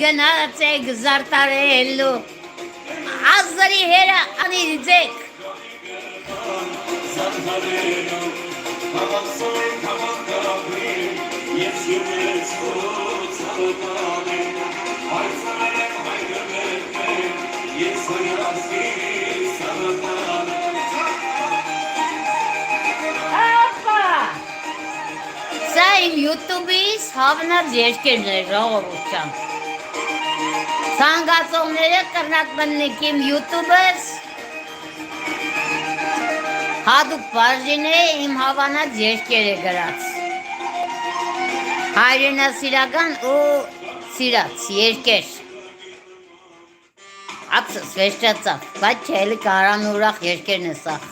գնացեք զարտարելու ազարի հերա անիձեք Սա իմ YouTube-ից հավնած երկերն է ժողովուրդյան Ցանկացողները կրնակ մտնեք իմ YouTube-ս հատուկ բաժին է իմ հավանած երկերը գրած Հայրենասիրական ու սիրած երկեր Ացս վեշտացավ, բայց չէ էլի կարան ուրախ երկերն է սաղ